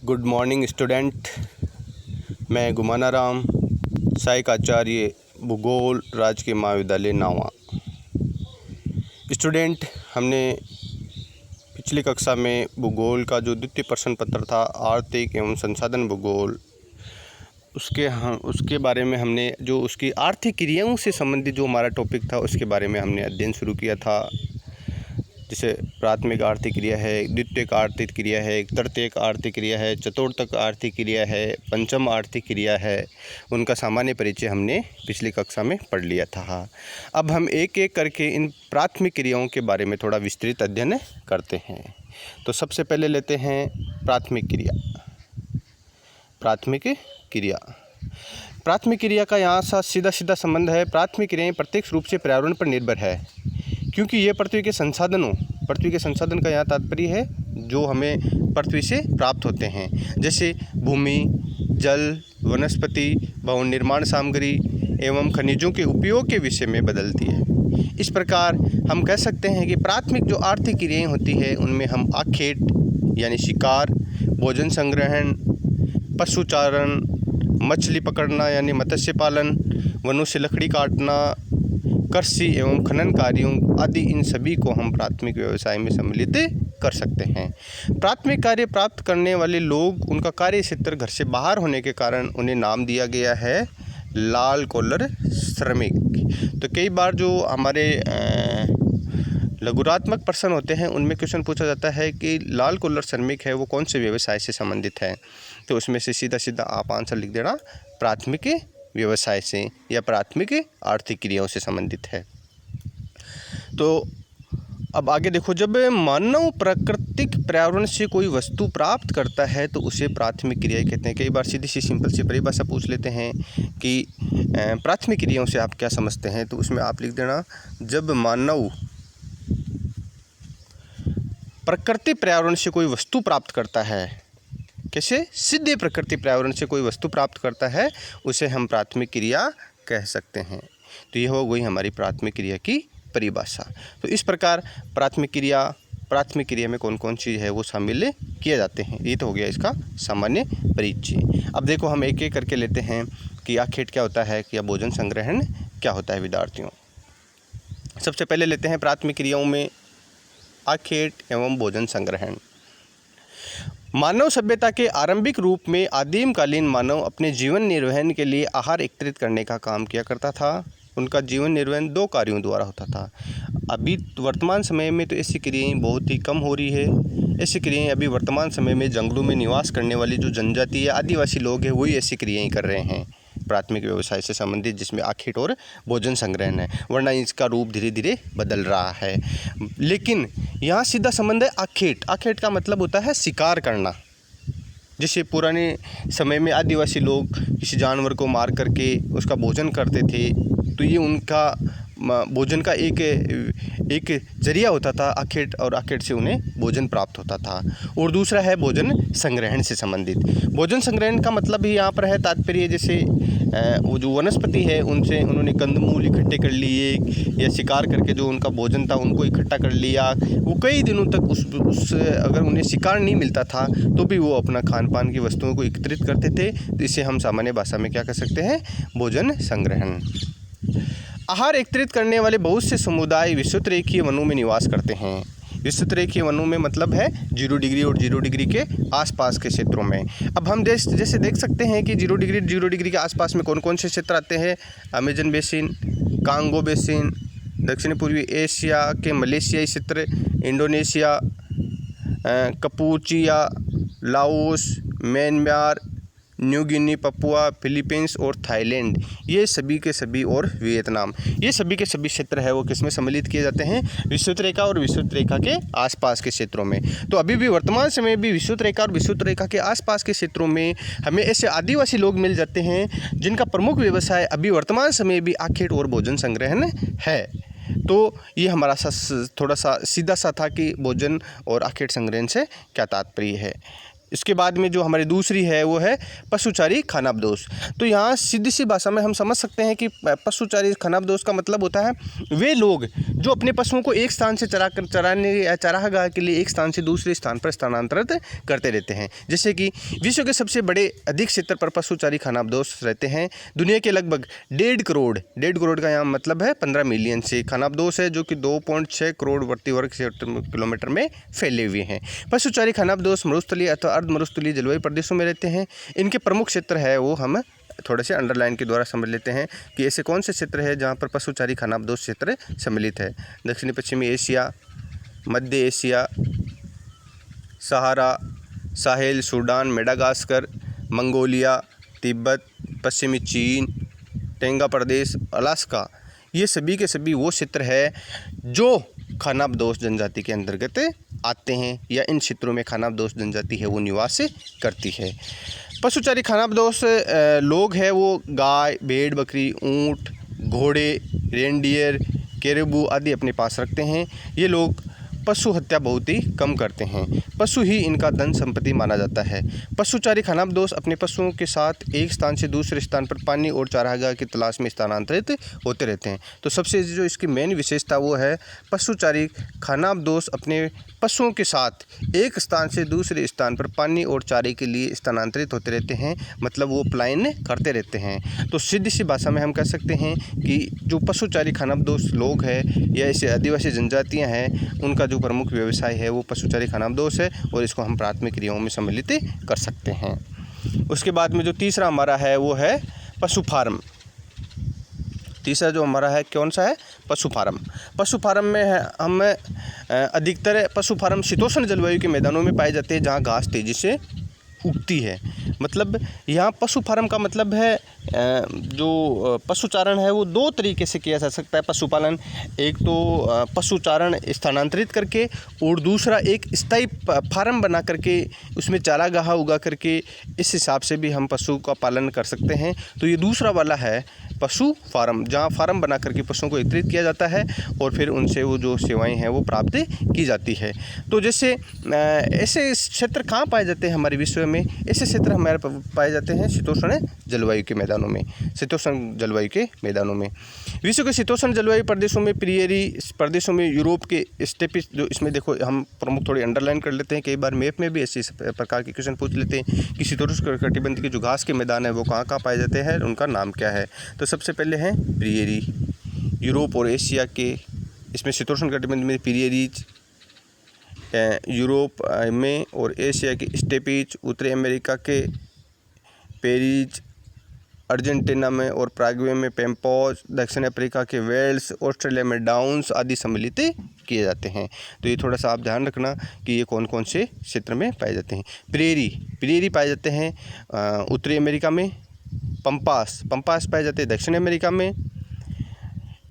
Good morning student. मैं गुमाना राम, सहायक आचार्य भूगोल, राजकीय महाविद्यालय नावा। स्टूडेंट, हमने पिछली कक्षा में भूगोल का जो द्वितीय प्रश्न पत्र था आर्थिक एवं संसाधन भूगोल, उसके बारे में हमने जो उसकी आर्थिक क्रियाओं से संबंधित जो हमारा टॉपिक था उसके बारे में हमने अध्ययन शुरू किया था। जैसे प्राथमिक आर्थिक क्रिया है, द्वितीयक आर्थिक क्रिया है, तृतीयक आर्थिक क्रिया है, चतुर्थक आर्थिक क्रिया है, पंचम आर्थिक क्रिया है। उनका सामान्य परिचय हमने पिछली कक्षा में पढ़ लिया था। अब हम एक एक करके इन प्राथमिक क्रियाओं के बारे में थोड़ा विस्तृत अध्ययन करते हैं। तो सबसे पहले लेते हैं प्राथमिक क्रिया। प्राथमिक क्रिया प्राथमिक क्रिया का यहाँ सा सीधा संबंध है। प्राथमिक क्रियाएं प्रत्यक्ष रूप से पर्यावरण पर निर्भर है, क्योंकि ये पृथ्वी के संसाधन का यहाँ तात्पर्य है जो हमें पृथ्वी से प्राप्त होते हैं, जैसे भूमि, जल, वनस्पति, भवन निर्माण सामग्री एवं खनिजों के उपयोग के विषय में बदलती है। इस प्रकार हम कह सकते हैं कि प्राथमिक जो आर्थिक क्रियाएं होती है उनमें हम आखेट यानी शिकार, भोजन संग्रहण, पशुचारण, मछली पकड़ना यानी मत्स्य पालन, वनों से लकड़ी काटना, कृषि एवं खनन कार्यों आदि, इन सभी को हम प्राथमिक व्यवसाय में सम्मिलित कर सकते हैं। प्राथमिक कार्य प्राप्त करने वाले लोग, उनका कार्य क्षेत्र घर से बाहर होने के कारण उन्हें नाम दिया गया है लाल कॉलर श्रमिक। तो कई बार जो हमारे लघुरात्मक प्रश्न होते हैं उनमें क्वेश्चन पूछा जाता है कि लाल कॉलर श्रमिक है वो कौन से व्यवसाय से संबंधित है। तो उसमें से सीधा आप आंसर लिख देना प्राथमिक व्यवसाय से या प्राथमिक आर्थिक क्रियाओं से संबंधित है। तो अब आगे देखो, जब मानव प्राकृतिक पर्यावरण से कोई वस्तु प्राप्त करता है तो उसे प्राथमिक क्रिया कहते हैं। कई बार सीधी सी सिंपल सी परिभाषा पूछ लेते हैं कि प्राथमिक क्रियाओं से आप क्या समझते हैं, तो उसमें आप लिख देना जब मानव प्राकृतिक पर्यावरण से कोई वस्तु प्राप्त करता है, कैसे सीधे प्रकृति पर्यावरण से कोई वस्तु प्राप्त करता है, उसे हम प्राथमिक क्रिया कह सकते हैं। तो ये हो गई हमारी प्राथमिक क्रिया की परिभाषा। तो इस प्रकार प्राथमिक क्रिया में कौन कौन चीज़ है वो शामिल किए जाते हैं। ये तो हो गया इसका सामान्य परिचय। अब देखो हम एक एक करके लेते हैं कि आखेट क्या होता है या भोजन संग्रहण क्या होता है विद्यार्थियों। सबसे पहले लेते हैं प्राथमिक क्रियाओं में आखेट एवं भोजन संग्रहण। मानव सभ्यता के आरंभिक रूप में आदिमकालीन मानव अपने जीवन निर्वहन के लिए आहार एकत्रित करने का काम किया करता था। उनका जीवन निर्वहन 2 कार्यों द्वारा होता था। अभी वर्तमान समय में तो ऐसी क्रियाएं बहुत ही कम हो रही है। ऐसी क्रियाएं अभी वर्तमान समय में जंगलों में निवास करने वाली जो जनजाति या आदिवासी लोग हैं वही ऐसी क्रियाएं कर रहे हैं प्राथमिक व्यवसाय से संबंधित, जिसमें आखेट और भोजन संग्रहण है, वरना इसका रूप धीरे धीरे बदल रहा है। लेकिन यहाँ सीधा संबंध है आखेट का मतलब होता है शिकार करना। जैसे पुराने समय में आदिवासी लोग किसी जानवर को मार करके उसका भोजन करते थे, तो ये उनका भोजन का एक जरिया होता था आखेट, और आखेट से उन्हें भोजन प्राप्त होता था। और दूसरा है भोजन संग्रहण से संबंधित। भोजन संग्रहण का मतलब भी यहाँ पर है तात्पर्य, जैसे वो जो वनस्पति है उनसे उन्होंने कंदमूल इकट्ठे कर लिए या शिकार करके जो उनका भोजन था उनको इकट्ठा कर लिया। वो कई दिनों तक उस अगर उन्हें शिकार नहीं मिलता था तो भी वो अपना खान पान की वस्तुओं को एकत्रित करते थे। तो इसे हम सामान्य भाषा में क्या कह सकते हैं, भोजन संग्रहण। आहार एकत्रित करने वाले बहुत से समुदाय विषुवतरेखीय वनों में निवास करते हैं। विषुवतरेखीय वनों में मतलब है 0 डिग्री और 0 डिग्री के आसपास के क्षेत्रों में। अब हम जैसे देख सकते हैं कि 0 डिग्री के आसपास में कौन कौन से क्षेत्र आते हैं। अमेजन बेसिन, कांगो बेसिन, दक्षिण पूर्वी एशिया के मलेशियाई क्षेत्र, Indonesia, Kampuchea, Laos, Myanmar, New Guinea, Papua, Philippines और थाईलैंड, ये सभी के सभी, और वियतनाम, ये सभी के सभी क्षेत्र है वो किसमें सम्मिलित किए जाते हैं, विषुवत रेखा और विषुवत रेखा के आसपास के क्षेत्रों में। तो अभी भी वर्तमान समय में भी विषुवत रेखा और विषुवत रेखा के आसपास के क्षेत्रों में हमें ऐसे आदिवासी लोग मिल जाते हैं जिनका प्रमुख व्यवसाय अभी वर्तमान समय भी आखेट और भोजन संग्रहण है। तो ये हमारा थोड़ा सा सीधा सा था कि भोजन और आखेट संग्रहण से क्या तात्पर्य है। इसके बाद में जो हमारी दूसरी है वो है पशुचारी खानाबदोश। तो यहाँ सीधी सी भाषा में हम समझ सकते हैं कि पशुचारी खानाबदोश का मतलब होता है वे लोग जो अपने पशुओं को एक स्थान से चराने या चारागाह के लिए एक स्थान से दूसरे स्थान पर स्थानांतरित करते रहते हैं। जैसे कि विश्व के सबसे बड़े अधिक क्षेत्र पर पशुचारी खानाबदोश रहते हैं। दुनिया के लगभग 1.5 करोड़ का यहाँ मतलब है 15 मिलियन से खानाबदोश है, जो कि 2.6 करोड़ प्रति वर्ग किलोमीटर में फैले हुए हैं। पशुचारी खानाबदोश मरुस्थलीय अथवा अर्ध मरुस्थलीय जलवायु प्रदेशों में रहते हैं। इनके प्रमुख क्षेत्र है वो हम थोड़े से अंडरलाइन के द्वारा समझ लेते हैं कि ऐसे कौन से क्षेत्र है जहाँ पर पशुचारी खानाबदोश क्षेत्र सम्मिलित है। दक्षिणी पश्चिमी एशिया, मध्य Asia, Sahara, Sahel, Sudan, Madagascar, Mongolia, Tibet, पश्चिमी चीन, टेंगा प्रदेश, अलास्का, ये सभी के सभी वो क्षेत्र है जो खानाबदोश जनजाति के अंतर्गत आते हैं या इन क्षेत्रों में खानाबदोश जनजाति है वो निवास करती है। पशुचारी खानाबदोश लोग हैं वो गाय, भेड़, बकरी, ऊँट, घोड़े, रेंडियर, कैरेबू आदि अपने पास रखते हैं। ये लोग पशु हत्या बहुत ही कम करते हैं। पशु ही इनका धन संपत्ति माना जाता है। पशुचारी खानाबदोश अपने पशुओं के साथ एक स्थान से दूसरे स्थान पर पानी और चारागाह की तलाश में स्थानांतरित होते रहते हैं। तो सबसे जो इसकी मेन विशेषता वो है पशुचारी खानाबदोश अपने पशुओं के साथ एक स्थान से दूसरे स्थान पर पानी और चारे के लिए स्थानांतरित होते रहते हैं, मतलब वो पलायन करते रहते हैं। तो सीधी सी भाषा में हम कह सकते हैं कि जो पशुचारी खानाबदोश लोग हैं या ऐसे आदिवासी जनजातियाँ हैं उनका जो प्रमुख व्यवसाय है वो पशुचारी खानाबदोश है और इसको हम प्राथमिक क्रियाओं में सम्मिलित कर सकते हैं। उसके बाद में जो तीसरा हमारा है वो है पशु फार्म। तीसरा जो हमारा है कौन सा है? पशु फार्म। पशु फार्म में हम अधिकतर पशु फार्म शीतोष्ण जलवायु के मैदानों में पाए जाते हैं जहाँ घास तेज़ी से उगती है। मतलब यहाँ पशु फार्म का मतलब है जो पशुचारण है वो दो तरीके से किया जा सकता है। पशुपालन, एक तो पशुचारण स्थानांतरित करके और दूसरा एक स्थायी फार्म बना करके उसमें चारागाह उगा करके इस हिसाब से भी हम पशु का पालन कर सकते हैं। तो ये दूसरा वाला है पशु फार्म, जहाँ फार्म बना करके पशुओं को एकत्रित किया जाता है और फिर उनसे वो जो सेवाएं हैं वो प्राप्त की जाती है। तो जैसे ऐसे क्षेत्र कहाँ पाए जाते हैं हमारे विश्व में? ऐसे क्षेत्र हमारे पाए जाते हैं शीतोष्ण जलवायु के मैदानों में, शीतोष्ण जलवायु के मैदानों में। विश्व के शीतोष्ण जलवायु प्रदेशों में प्रियरी प्रदेशों में यूरोप के स्टेपिस, जो इसमें देखो हम प्रमुख थोड़ी अंडरलाइन कर लेते हैं, कई बार मैप में भी ऐसी प्रकार के क्वेश्चन पूछ लेते हैं कि शीतोष्ण कटिबंध के जो घास के मैदान है वो कहाँ कहाँ पाए जाते हैं, उनका नाम क्या है। तो सबसे पहले हैं प्रियरी, यूरोप और एशिया के, इसमें शीतोष्ण कटिबंध में प्रियरीज, यूरोप में और एशिया के स्टेपीज, उत्तरी अमेरिका के पेरीज, अर्जेंटीना में और प्राग्वे में पैम्पॉज, दक्षिण अफ्रीका के वेल्स, ऑस्ट्रेलिया में डाउन्स आदि सम्मिलित किए जाते हैं। तो ये थोड़ा सा आप ध्यान रखना कि ये कौन कौन से क्षेत्र में पाए जाते हैं। प्रेरी पाए जाते हैं उत्तरी अमेरिका में, पंपास पाए जाते हैं दक्षिण अमेरिका में,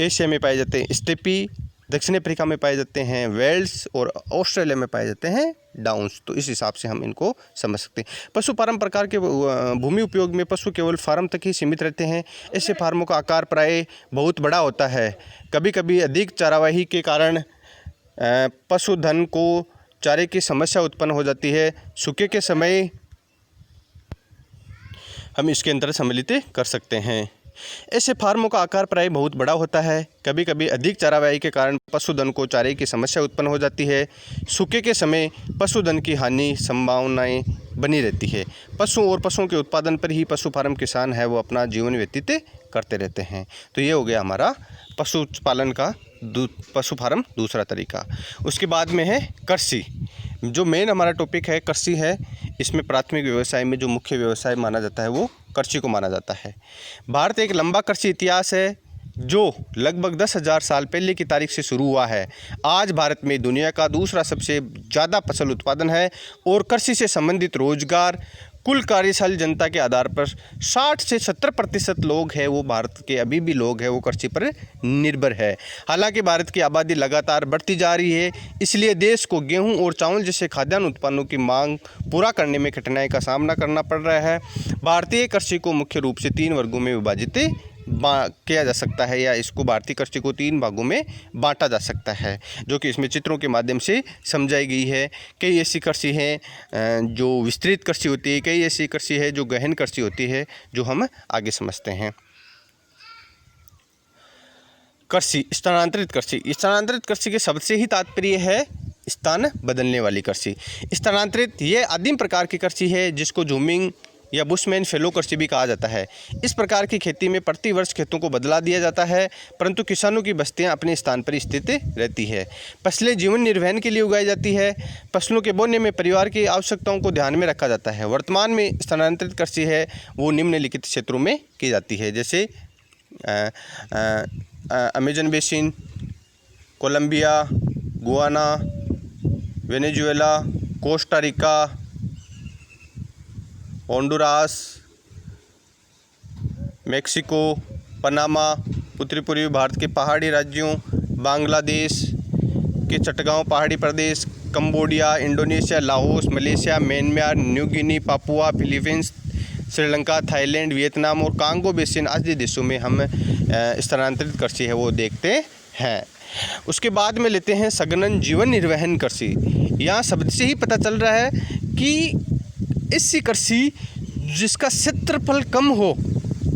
एशिया में पाए जाते हैं स्टेपी, दक्षिण अफ्रीका में पाए जाते हैं वेल्स और ऑस्ट्रेलिया में पाए जाते हैं डाउन्स। तो इस हिसाब से हम इनको समझ सकते हैं। पशु फार्म प्रकार के भूमि उपयोग में पशु केवल फार्म तक ही सीमित रहते हैं। ऐसे फार्मों का आकार प्राय बहुत बड़ा होता है। कभी कभी अधिक चारावाही के कारण पशुधन को चारे की समस्या उत्पन्न हो जाती है। सूखे के समय हम इसके अंदर सम्मिलित कर सकते हैं। ऐसे फार्मों का आकार प्राय बहुत बड़ा होता है। कभी कभी अधिक चारावाही के कारण पशुधन को चारे की समस्या उत्पन्न हो जाती है। सूखे के समय पशुधन की हानि संभावनाएं बनी रहती है। पशुओं और पशुओं के उत्पादन पर ही पशु फार्म किसान है वो अपना जीवन व्यतीत करते रहते हैं। तो ये हो गया हमारा पशुपालन का पशु फार्म दूसरा तरीका। उसके बाद में है कृषि। जो मेन हमारा टॉपिक है कृषि है। इसमें प्राथमिक व्यवसाय में जो मुख्य व्यवसाय माना जाता है वो कृषि को माना जाता है। भारत एक लंबा कृषि इतिहास है जो लगभग 10,000 साल पहले की तारीख से शुरू हुआ है। आज भारत में दुनिया का दूसरा सबसे ज़्यादा फसल उत्पादन है और कृषि से संबंधित रोजगार कुल कार्यशील जनता के आधार पर 60 से 70% लोग हैं वो भारत के अभी भी लोग हैं वो कृषि पर निर्भर है। हालांकि भारत की आबादी लगातार बढ़ती जा रही है, इसलिए देश को गेहूं और चावल जैसे खाद्यान्न उत्पादनों की मांग पूरा करने में कठिनाई का सामना करना पड़ रहा है। भारतीय कृषि को मुख्य रूप से 3 वर्गों में विभाजित किया जा सकता है, या इसको भारतीय कृषि को 3 भागों में बांटा जा सकता है, जो कि इसमें चित्रों के माध्यम से समझाई गई है। कई ऐसी कृषि हैं जो विस्तृत कृषि होती है, कई ऐसी कृषि है जो गहन कृषि होती है, जो हम आगे समझते हैं। कृषि, स्थानांतरित कृषि। स्थानांतरित कृषि के शब्द से ही तात्पर्य है स्थान बदलने वाली कृषि। स्थानांतरित ये आदिम प्रकार की कृषि है, जिसको ज़ूमिंग या बुशमैन फैलो कृषि भी कहा जाता है। इस प्रकार की खेती में प्रति वर्ष खेतों को बदला दिया जाता है, परंतु किसानों की बस्तियां अपने स्थान पर स्थित रहती है। फसलें जीवन निर्वहन के लिए उगाई जाती है। फसलों के बोने में परिवार की आवश्यकताओं को ध्यान में रखा जाता है। वर्तमान में स्थानांतरित कृषि है वो निम्नलिखित क्षेत्रों में की जाती है, जैसे Amazon basin, Colombia, Guiana, Venezuela, Costa Rica, Honduras, Mexico, Panama, उत्तरी पूर्वी भारत के पहाड़ी राज्यों, बांग्लादेश के चटगांव पहाड़ी प्रदेश, Cambodia, Indonesia, Laos, Malaysia, Myanmar, New Guinea, Papua, Philippines, Sri Lanka, Thailand, Vietnam और कांगो बेसिन आदि देशों में हम स्थानांतरित कृषि है वो देखते हैं। उसके बाद में लेते हैं सघन जीवन निर्वहन कृषि। यहाँ शब्द से ही पता चल रहा है कि ऐसी कृषि जिसका क्षेत्रफल कम हो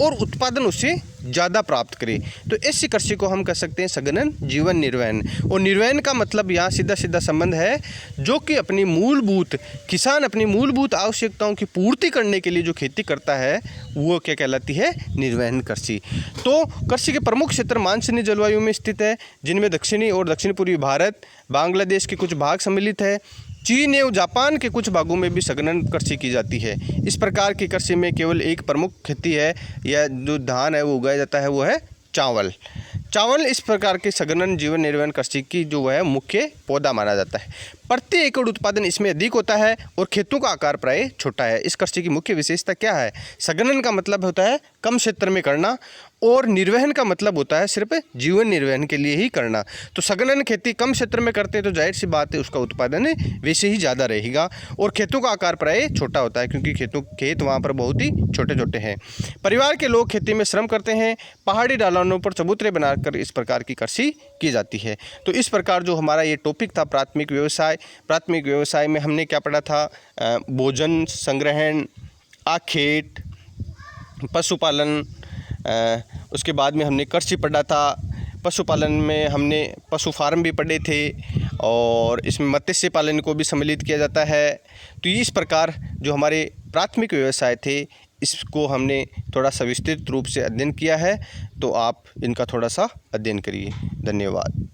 और उत्पादन उसे ज़्यादा प्राप्त करे, तो ऐसी कृषि को हम कह सकते हैं सघन जीवन निर्वहन। और निर्वहन का मतलब यहाँ सीधा सीधा संबंध है, जो कि अपनी मूलभूत किसान अपनी मूलभूत आवश्यकताओं की पूर्ति करने के लिए जो खेती करता है वो क्या कहलाती है, निर्वहन कृषि। तो कृषि के प्रमुख क्षेत्र मानसूनी जलवायु में स्थित है, जिनमें दक्षिणी और दक्षिण पूर्वी भारत, बांग्लादेश के कुछ भाग सम्मिलित है। चीन एवं जापान के कुछ भागों में भी सघन कृषि की जाती है। इस प्रकार की कृषि में केवल एक प्रमुख खेती है या जो धान है वो उगाया जाता है, वो है चावल। चावल इस प्रकार के सघन जीवन निर्वहन कृषि की जो है मुख्य पौधा माना जाता है। प्रति एकड़ उत्पादन इसमें अधिक होता है और खेतों का आकार प्राय छोटा है। इस कृषि की मुख्य विशेषता क्या है? सघनन का मतलब होता है कम क्षेत्र में करना, और निर्वहन का मतलब होता है सिर्फ जीवन निर्वहन के लिए ही करना। तो सघनन खेती कम क्षेत्र में करते हैं तो जाहिर सी बात है उसका उत्पादन वैसे ही ज़्यादा रहेगा, और खेतों का आकार प्राय छोटा होता है क्योंकि खेत वहाँ पर बहुत ही छोटे छोटे हैं। परिवार के लोग खेती में श्रम करते हैं। पहाड़ी ढलानों पर चबूतरे बनाकर इस प्रकार की कृषि की जाती है। तो इस प्रकार जो हमारा ये टॉपिक था प्राथमिक व्यवसाय में हमने क्या पढ़ा था? भोजन संग्रहण, आखेट, पशुपालन, उसके बाद में हमने कृषि पढ़ा था। पशुपालन में हमने पशु फार्म भी पढ़े थे, और इसमें मत्स्य पालन को भी सम्मिलित किया जाता है। तो इस प्रकार जो हमारे प्राथमिक व्यवसाय थे इसको हमने थोड़ा सा विस्तृत रूप से अध्ययन किया है, तो आप इनका थोड़ा सा अध्ययन करिए। धन्यवाद।